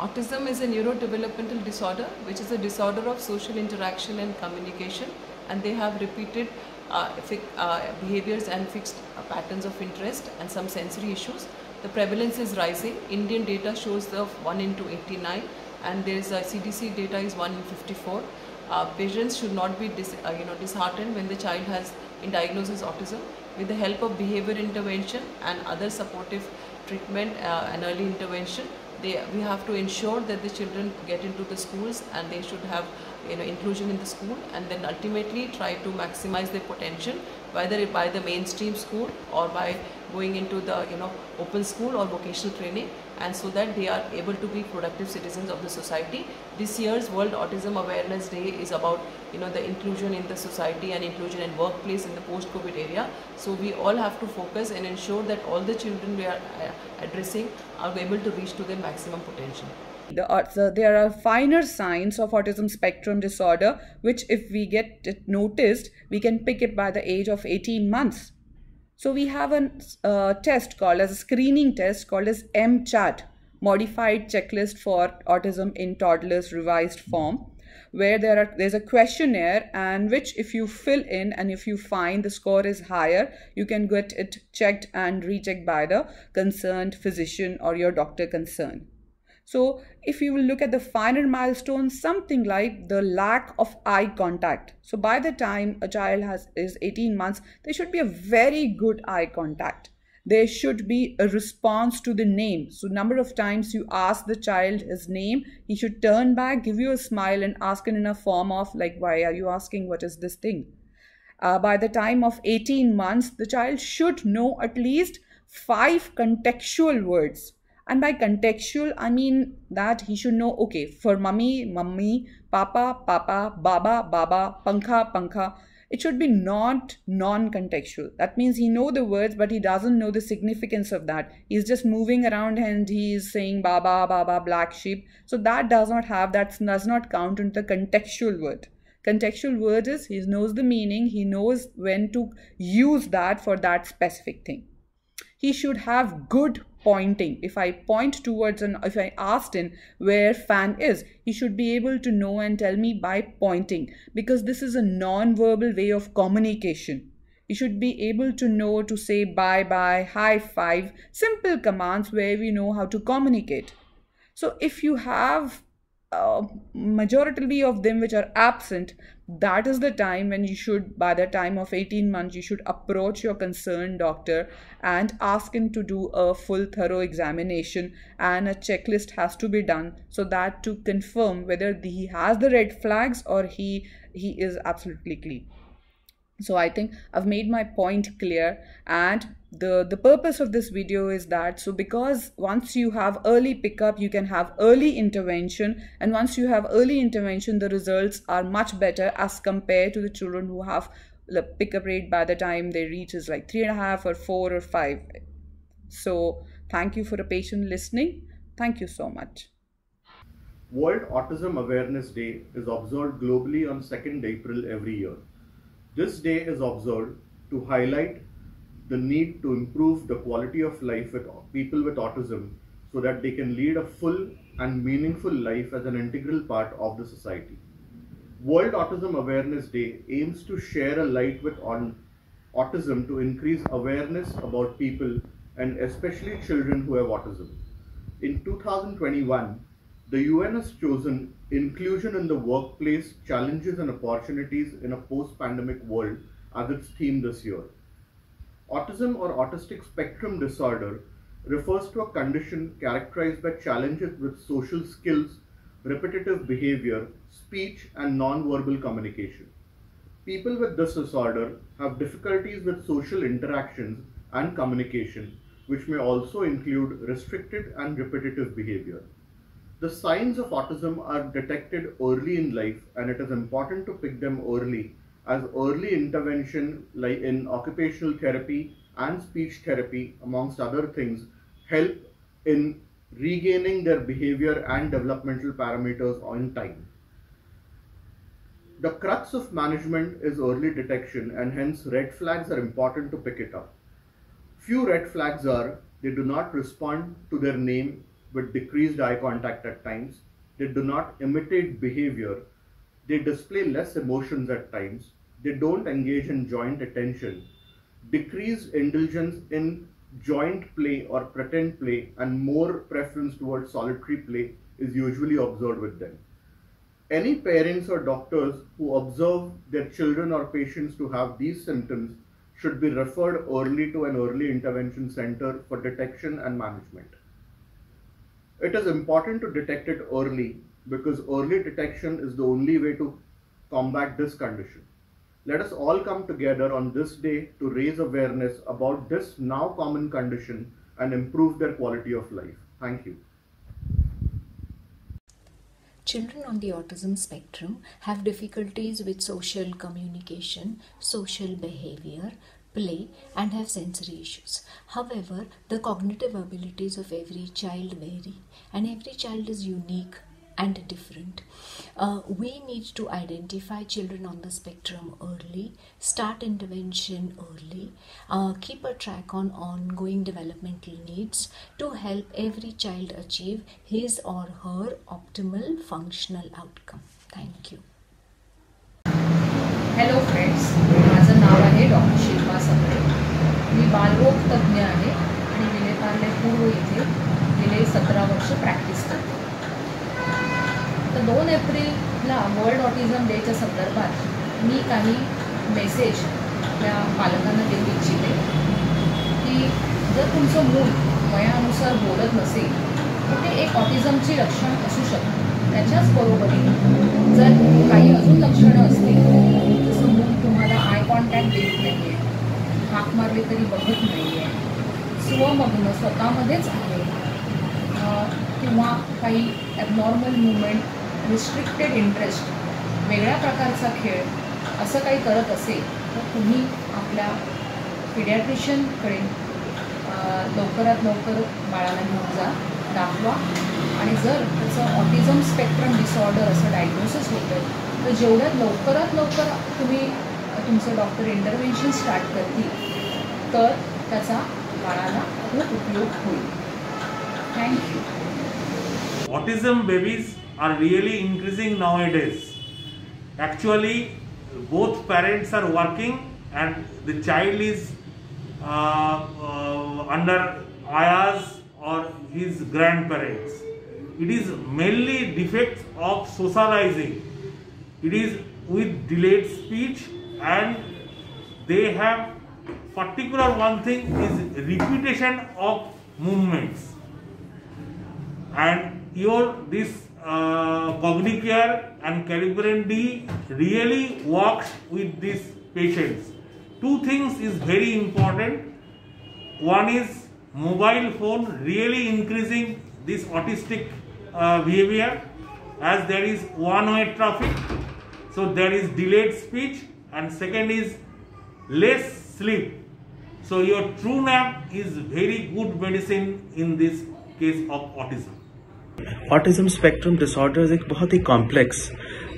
Autism is a neurodevelopmental disorder, which is a disorder of social interaction and communication, and they have repeated behaviors and fixed patterns of interest and some sensory issues. The prevalence is rising. Indian data shows the 1 into 89, and there is a CDC data is 1 in 54. Parents should not be disheartened when the child has been diagnosed as autism. With the help of behavior intervention and other supportive treatment and early intervention, we have to ensure that the children get into the schools, and they should have inclusion in the school, and then ultimately try to maximize their potential, whether by the mainstream school or by going into the open school or vocational training, and so that they are able to be productive citizens of the society. This year's World Autism Awareness Day is about the inclusion in the society and inclusion in workplace in the post-COVID area. So we all have to focus and ensure that all the children we are addressing are able to reach to their maximum potential. There are finer signs of autism spectrum disorder, which if we get it noticed, we can pick it by the age of 18 months. So we have a test called as a screening test called as MCHAT, Modified Checklist for Autism in Toddlers revised form, where there's a questionnaire, and which if you fill in and if you find the score is higher, you can get it checked and rechecked by the concerned physician or your doctor concerned. So if you will look at the finer milestones, something like the lack of eye contact. So by the time a child is 18 months, there should be a very good eye contact. There should be a response to the name. So number of times you ask the child his name, he should turn back, give you a smile, and ask it in a form of like, why are you asking, what is this thing? By the time of 18 months, the child should know at least 5 contextual words. And by contextual, I mean that he should know, okay, for mummy, mummy, papa, papa, baba, baba, pankha, pankha. It should be not non-contextual. That means he knows the words, but he doesn't know the significance of that. He's just moving around and he's saying baba, baba, black sheep. So that does not count into the contextual word. Contextual word is he knows the meaning, he knows when to use that for that specific thing. He should have good pointing. If I point towards if I asked him where fan is, he should be able to know and tell me by pointing, because this is a non-verbal way of communication. He should be able to know to say bye-bye, high five, simple commands where we know how to communicate. So if you have majority of them which are absent, that is the time when you should, by the time of 18 months, you should approach your concerned doctor and ask him to do a full thorough examination, and a checklist has to be done so that to confirm whether he has the red flags or he is absolutely clean. So I think I've made my point clear, and the purpose of this video is that, so because once you have early pickup, you can have early intervention, and once you have early intervention, the results are much better as compared to the children who have the pickup rate by the time they reach is like 3.5 or 4 or 5. So thank you for a patient listening. Thank you so much. World Autism Awareness Day is observed globally on 2nd April every year. This day is observed to highlight the need to improve the quality of life with people with autism so that they can lead a full and meaningful life as an integral part of the society. World Autism Awareness Day aims to share a light on autism to increase awareness about people and especially children who have autism. In 2021, the UN has chosen inclusion in the workplace, challenges and opportunities in a post-pandemic world as its theme this year. Autism or autistic spectrum disorder refers to a condition characterized by challenges with social skills, repetitive behavior, speech and non-verbal communication. People with this disorder have difficulties with social interactions and communication, which may also include restricted and repetitive behavior. The signs of autism are detected early in life, and it is important to pick them early, as early intervention like in occupational therapy and speech therapy, amongst other things, help in regaining their behavior and developmental parameters on time. The crux of management is early detection, and hence red flags are important to pick it up. Few red flags are: they do not respond to their name with decreased eye contact at times. They do not imitate behavior. They display less emotions at times. They don't engage in joint attention. Decreased indulgence in joint play or pretend play and more preference towards solitary play is usually observed with them. Any parents or doctors who observe their children or patients to have these symptoms should be referred early to an early intervention center for detection and management. It is important to detect it early because early detection is the only way to combat this condition. Let us all come together on this day to raise awareness about this now common condition and improve their quality of life. Thank you. Children on the autism spectrum have difficulties with social communication, social behavior, play, and have sensory issues. However, the cognitive abilities of every child vary, and every child is unique and different. We need to identify children on the spectrum early, start intervention early, keep a track on ongoing developmental needs to help every child achieve his or her optimal functional outcome. Thank you. Hello friends, माझं नाव आहे doctor Shilpa सकरे. मी बालरोग तज्ज्ञ आहे आणि विलेपार्ले पूर्व येथे गेले 17 वर्ष प्रॅक्टिस करते. तर 2 एप्रिलला वर्ल्ड ऑटिझम डेच्या संदर्भात मी काही मेसेज त्या पालकांना देऊ इच्छिते की जर तुमचं मूल वयानुसार बोलत नसेल तर ते एक ऑटिझमची लक्षण असू शकतं. त्याच्याच बरोबरीने जर काही अजून लक्षणं असतील, जसं मूल तुम्हाला आय कॉन्टॅक्ट देत नाही आहे, हाक मारली तरी बघत नाही आहे, स्वमग्न स्वतःमध्येच आहे, किंवा काही ॲबनॉर्मल मुवमेंट, रिस्ट्रिक्टेड इंटरेस्ट, वेगळ्या प्रकारचा खेळ, असं काही करत असेल तर तुम्ही आपल्या पिडियाट्रिशियनकडे लवकरात लवकर बाळाला घेऊन जा, दाखवा. आणि जर त्याचं ऑटिझम स्पेक्ट्रम डिसऑर्डर असं डायग्नोसिस होतं तर जेवढ्यात लवकरात लवकर तुम्ही तुमचं डॉक्टर इंटरव्हेन्शन स्टार्ट करतील तर त्याचा बाळाला खूप उपयोग होईल. Thank you. Autism babies are really increasing nowadays. Actually, both parents are working and the child is under ayahs or his grandparents. It is mainly defects of socializing. It is with delayed speech, and they have particular one thing is repetition of movements. And this Cognicare and Calibrant D really works with these patients. 2 things is very important. One is mobile phone really increasing this autistic behavior, as there is one-way traffic, so there is delayed speech, and second is less sleep. So your true nap is very good medicine in this case of autism. Autism spectrum disorder एक बहुत ही complex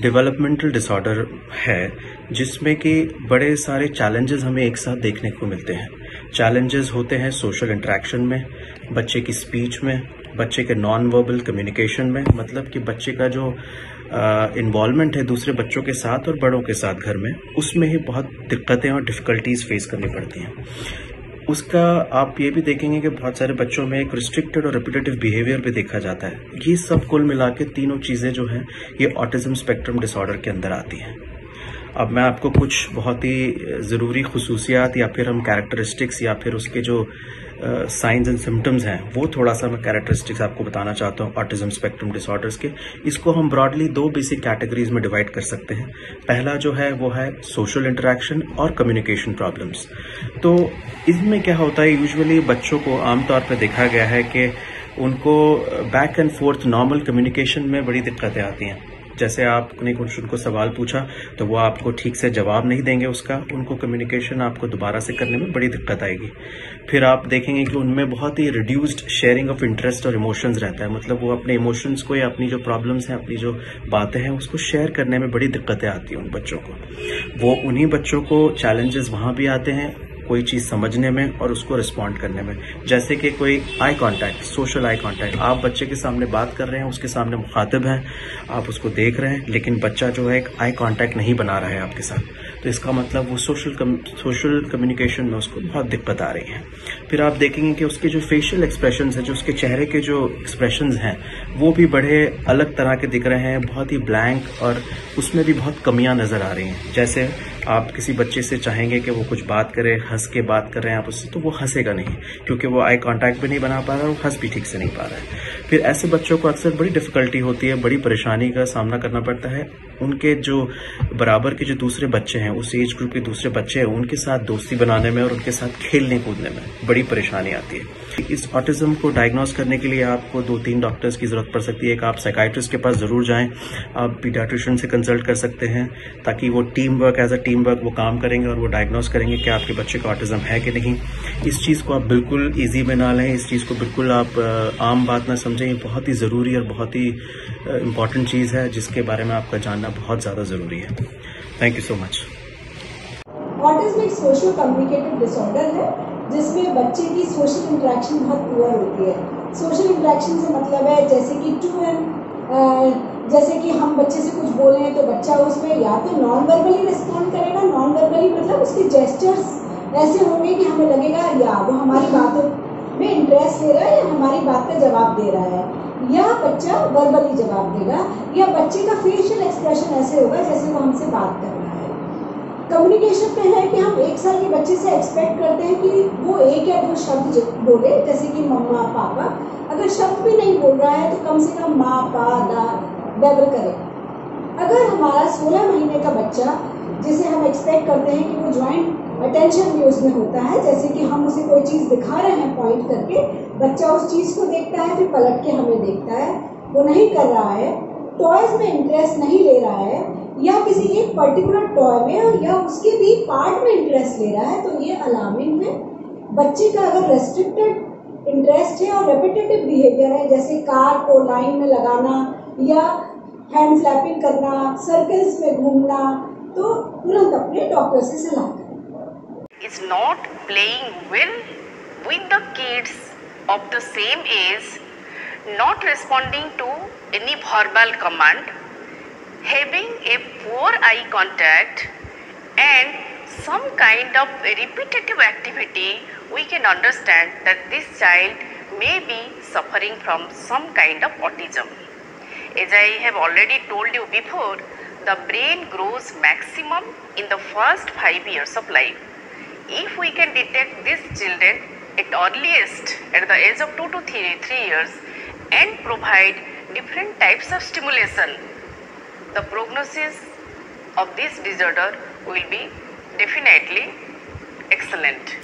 developmental disorder है जिसमें कि बड़े सारे challenges हमें एक साथ देखने को मिलते हैं. चैलेंजेस होते हैं सोशल इंटरेक्शन में, बच्चे की स्पीच में, बच्चे के नॉन वर्बल कम्युनिकेशन में, मतलब कि बच्चे का जो इन्वॉल्वमेंट है दूसरे बच्चों के साथ और बड़ों के साथ घर में, उसमें ही बहुत दिक्कतें और डिफ़िकल्टीज फेस करनी पड़ती हैं. उसका आप ये भी देखेंगे कि बहुत सारे बच्चों में एक रिस्ट्रिक्टेड और रिपीटेटिव बिहेवियर भी देखा जाता है. ये सब कुल मिला के तीनों चीज़ें जो हैं ये ऑटिज्म स्पेक्ट्रम डिसऑर्डर के अंदर आती हैं. अब मैं आपको कुछ बहुत ही ज़रूरी खुसूसियात या फिर हम कैरेक्टरिस्टिक्स या फिर उसके जो साइंस एंड सिम्टम्स हैं वो थोड़ा सा मैं कैरेक्टरिस्टिक्स आपको बताना चाहता हूँ ऑटिज्म स्पेक्ट्रम डिसऑर्डर्स के. इसको हम ब्रॉडली 2 बेसिक कैटेगरीज में डिवाइड कर सकते हैं. पहला जो है वो है सोशल इंटरेक्शन और कम्युनिकेशन प्रॉब्लम्स. तो इसमें क्या होता है, यूजुअली बच्चों को आमतौर पर देखा गया है कि उनको back and fourth normal communication में बड़ी दिक्कतें आती हैं. जैसे आपने कुछ उनको सवाल पूछा तो वो आपको ठीक से जवाब नहीं देंगे उसका, उनको कम्युनिकेशन आपको दोबारा से करने में बड़ी दिक्कत आएगी. फिर आप देखेंगे कि उनमें बहुत ही रिड्यूस्ड शेयरिंग ऑफ इंटरेस्ट और इमोशंस रहता है, मतलब वो अपने इमोशंस को या अपनी जो प्रॉब्लम्स हैं, अपनी जो बातें हैं उसको शेयर करने में बड़ी दिक्कतें आती हैं उन बच्चों को. वो उन्हीं बच्चों को चैलेंजेस वहाँ भी आते हैं कोई चीज़ समझने में और उसको रिस्पॉन्ड करने में। जैसे कि कोई eye contact, social eye contact, आप बच्चे के सामने बात कर रहे हैं, उसके सामने मुखातिब हैं, आप उसको देख रहे हैं, लेकिन बच्चा जो है एक आई कांटेक्ट नहीं बना रहा है आपके साथ, तो इसका मतलब वो सोशल कम्युनिकेशन में उसको बहुत दिक्कत आ रही है। फिर आप देखेंगे कि उसके जो फेशियल एक्सप्रेशंस हैं, जो उसके चेहरे के जो एक्सप्रेशंस हैं, वो भी बड़े अलग तरह के दिख रहे हैं, बहुत ही ब्लैंक, और उसमें भी बहुत कमियां नज़र आ रही हैं। जैसे आप किसी बच्चे से चाहेंगे कि वो कुछ बात करे, हंस के बात कर रहे हैं आप उससे, तो वो हंसेगा नहीं, क्योंकि वो आई कांटेक्ट भी नहीं बना पा रहा है, वो हंस भी ठीक से नहीं पा रहा है। फिर ऐसे बच्चों को अक्सर बड़ी डिफ़िकल्टी होती है, बड़ी परेशानी का सामना करना पड़ता है। उनके जो बराबर के जो दूसरे बच्चे हैं, उस एज ग्रुप के दूसरे बच्चे हैं, उनके साथ दोस्ती बनाने में और उनके साथ खेलने कूदने में बड़ी परेशानी आती है। इस ऑटिज्म को डायग्नोस करने के लिए आपको 2-3 डॉक्टर्स की ज़रूरत पड़ सकती है। एक आप साइकाइट्रिस्ट के पास ज़रूर जाएं, आप पीडियाट्रिशियन से कंसल्ट कर सकते हैं, ताकि वो team work, as a team work वो काम करेंगे और वो डायग्नोस करेंगे कि आपके बच्चे का ऑटिज्म है कि नहीं। इस चीज़ को आप बिल्कुल ईजी में ना लें, इस चीज़ को बिल्कुल आप आम बात ना समझें। ये बहुत ही ज़रूरी और बहुत ही इम्पॉर्टेंट चीज़ है, जिसके बारे में आपका जानना बहुत ज़्यादा ज़रूरी है। Thank you so much. Autism एक सोशल कम्युनिकेटिव डिसऑर्डर है, जिसमें बच्चे की सोशल इंटरेक्शन बहुत पुअर होती है। सोशल इंटरेक्शन से मतलब है जैसे कि जैसे कि हम बच्चे से कुछ बोले हैं तो बच्चा उसमें या तो नॉन वर्बली रिस्पॉन्ड करेगा, नॉन वर्बली मतलब उसके जेस्चर्स ऐसे होंगे कि हमें लगेगा या वो हमारी बातों में इंटरेस्ट ले रहा है या हमारी बात का जवाब दे रहा है, या बच्चा वर्बली जवाब देगा, या बच्चे का फेशियल एक्सप्रेशन ऐसे होगा जैसे वो हमसे बात कर रहा है। कम्युनिकेशन में है कि हम 1 साल के बच्चे से एक्सपेक्ट करते हैं कि वो 1 या 2 शब्द बोले, जैसे कि मम्मा पापा। अगर शब्द भी नहीं बोल रहा है तो कम से कम माँ पा दा डबल करे। अगर हमारा 16 महीने का बच्चा, जिसे हम एक्सपेक्ट करते हैं कि वो ज्वाइंट अटेंशन भी उसमें होता है, जैसे कि हम उसे कोई चीज़ दिखा रहे हैं पॉइंट करके, बच्चा उस चीज़ को देखता है, फिर पलट के हमें देखता है, वो नहीं कर रहा है, टॉयज में इंटरेस्ट नहीं ले रहा है, या किसी एक पर्टिकुलर टॉय में या उसके भी पार्ट में इंटरेस्ट ले रहा है, तो ये अलार्मिंग है। बच्चे का अगर रेस्ट्रिक्टेड इंटरेस्ट है और रेपिटेटिव बिहेवियर है, जैसे कार को लाइन में लगाना या हैंड फ्लैपिंग करना, सर्कल्स में घूमना, तो तुरंत अपने डॉक्टर से सलाह करें। Is not playing well with the kids of the same age, not responding to any verbal command, having a poor eye contact and some kind of repetitive activity, we can understand that this child may be suffering from some kind of autism. As I have already told you before, the brain grows maximum in the first 5 years of life. If we can detect these children at earliest at the age of 2 to 3 years and provide different types of stimulation, the prognosis of this disorder will be definitely excellent.